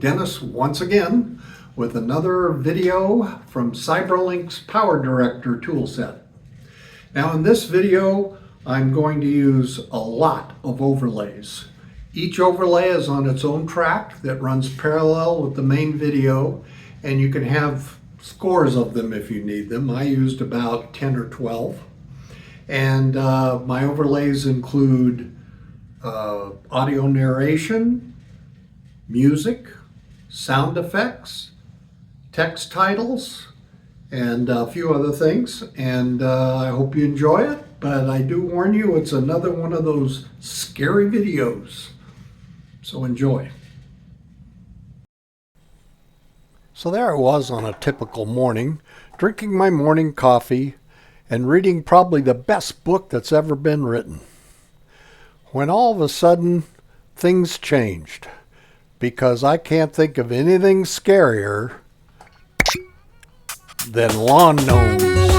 Dennis once again with another video from Cyberlink's Power Director toolset. Now in this video I'm going to use a lot of overlays. Each overlay is on its own track that runs parallel with the main video, and you can have scores of them if you need them. I used about 10 or 12. And my overlays include audio narration, music, sound effects, text titles, and a few other things. And I hope you enjoy it, but I do warn you, it's another one of those scary videos. So enjoy. So there I was on a typical morning, drinking my morning coffee and reading probably the best book that's ever been written, when all of a sudden things changed, because I can't think of anything scarier than lawn gnomes.